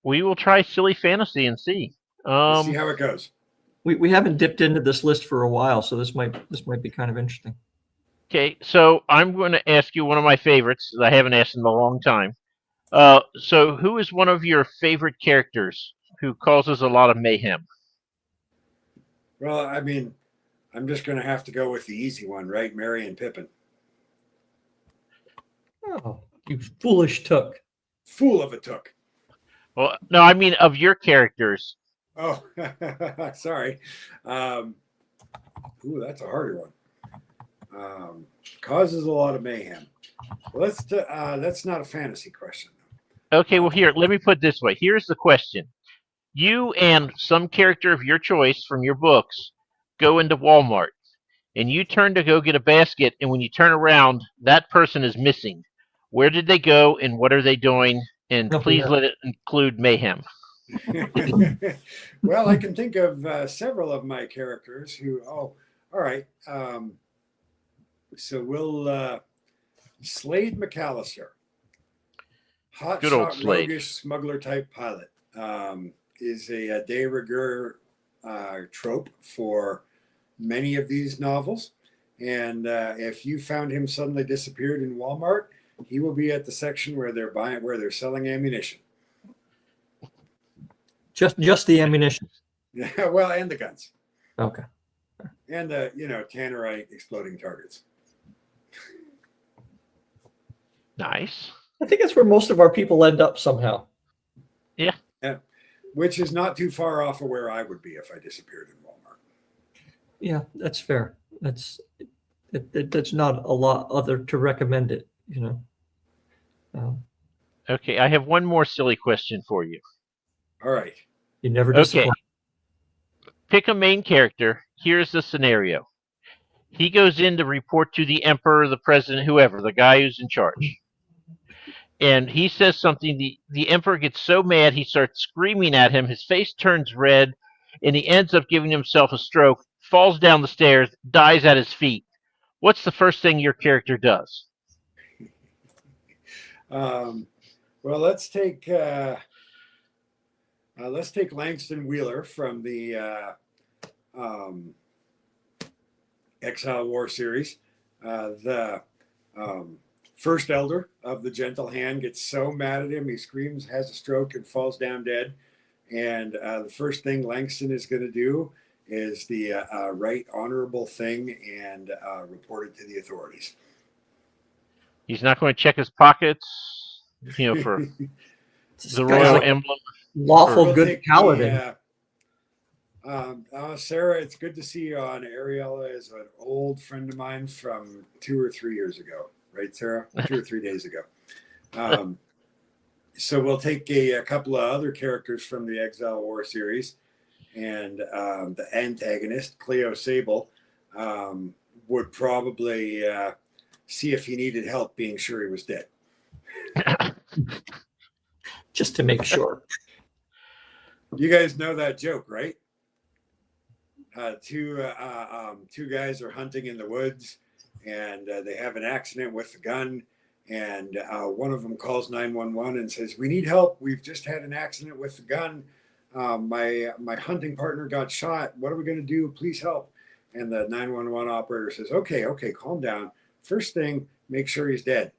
We will try silly fantasy and see. Let's see how it goes. We haven't dipped into this list for a while, so this might be kind of interesting. Okay, so I'm going to ask you one of my favorites that I haven't asked in a long time. So who is one of your favorite characters who causes a lot of mayhem? Well, I mean, I'm just going to have to go with the easy one, right? Merry and Pippin. Oh, you foolish took. Fool of a took. Well, no, I mean of your characters. Oh, sorry. Ooh, that's a harder one. Causes a lot of mayhem. Well, that's not a fantasy question. Okay, well, here, let me put it this way. Here's the question. You and some character of your choice from your books go into Walmart, and you turn to go get a basket, and when you turn around, that person is missing. Where did they go, and what are they doing? And Oh, please yeah. let it include mayhem. Well, I can think of several of my characters who. Oh, all right. So we'll Slade McAllister, Good old hotshot, Slade. roguish smuggler type pilot, is a de rigueur trope for many of these novels. And if you found him suddenly disappeared in Walmart, he will be at the section where they're selling ammunition. Just the ammunition. Yeah, well, and the guns, Okay. and the tannerite exploding targets. Nice. I think that's where most of our people end up somehow. Yeah. Which is not too far off of where I would be if I disappeared in Walmart. Yeah, that's fair. That's not a lot other to recommend it, you know. Okay, I have one more silly question for you. All right. You never Okay. disappoint. Pick a main character. Here's the scenario. He goes in to report to the emperor, the president, whoever, the guy who's in charge. And he says something. The emperor gets so mad he starts screaming at him. His face turns red, and he ends up giving himself a stroke, falls down the stairs, dies at his feet. What's the first thing your character does? Well, let's take Langston Wheeler from the Exile War series. The first elder of the Gentle Hand gets so mad at him, he screams, has a stroke, and falls down dead. And the first thing Langston is going to do is the right honorable thing and report it to the authorities. He's not going to check his pockets, for the royal emblem. Lawful We'll good take paladin. Sarah, it's good to see you on. Ariella is an old friend of mine from 2 or 3 years ago, right, Sarah? 2 or 3 days ago. So we'll take a couple of other characters from the Exile War series, and the antagonist, Cleo Sable, would probably see if he needed help being sure he was dead. Just to make sure. You guys know that joke, right? Two guys are hunting in the woods, and they have an accident with the gun, and one of them calls 911 and says, "We need help. We've just had an accident with the gun. My hunting partner got shot. What are we going to do? Please help." And the 911 operator says, okay, calm down. First thing, make sure he's dead.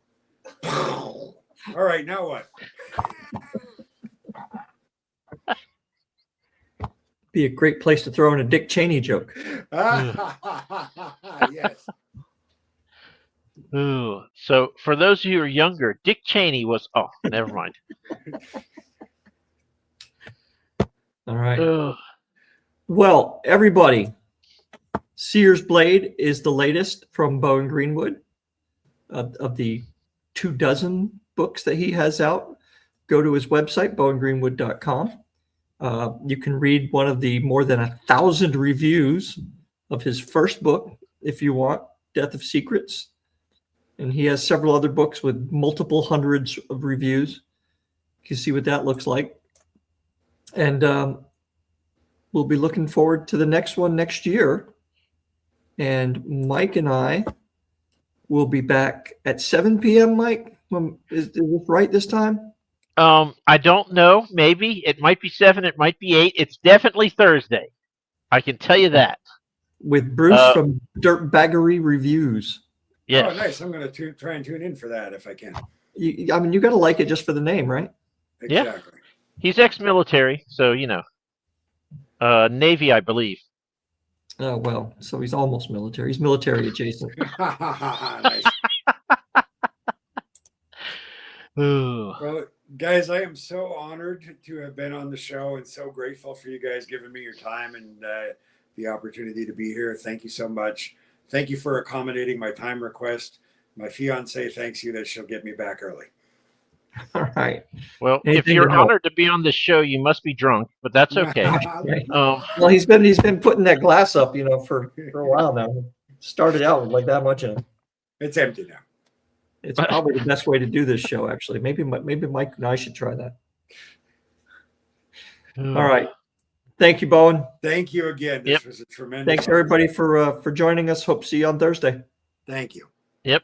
All right, now what? Be a great place to throw in a Dick Cheney joke. Yes. Ooh. So for those of you who are younger, Dick Cheney was. Oh, never mind. All right. Ugh. Well, everybody, Seer's Blade is the latest from Bowen Greenwood of the 24 books that he has out. Go to his website, bowengreenwood.com. You can read one of the more than 1,000 reviews of his first book, if you want, Death of Secrets. And he has several other books with multiple hundreds of reviews. You can see what that looks like. And we'll be looking forward to the next one next year. And Mike and I will be back at 7 p.m., Mike. Is this right this time? I don't know. Maybe it might be 7. It might be 8. It's definitely Thursday. I can tell you that. With Bruce from Dirtbaggery Reviews. Yes. Oh, nice. I'm going to try and tune in for that if I can. You got to like it just for the name, right? Exactly. Yeah. He's ex-military, so Navy, I believe. Oh, well, so he's almost military. He's military adjacent. Nice. Ooh. Well, guys, I am so honored to have been on the show and so grateful for you guys giving me your time and the opportunity to be here. Thank you so much. Thank you for accommodating my time request. My fiance thanks you that she'll get me back early. All right. Well, if Anything you're to help? honored to be on this show, you must be drunk, but that's okay. Right. Um, Well, he's been putting that glass up, for a while now. Started out with like that much in it. It's empty now. It's probably the best way to do this show, actually. Maybe Mike and I should try that. All right. Thank you, Bowen. Thank you again. This Yep. was a tremendous. Thanks everybody for joining us. Hope to see you on Thursday. Thank you. Yep.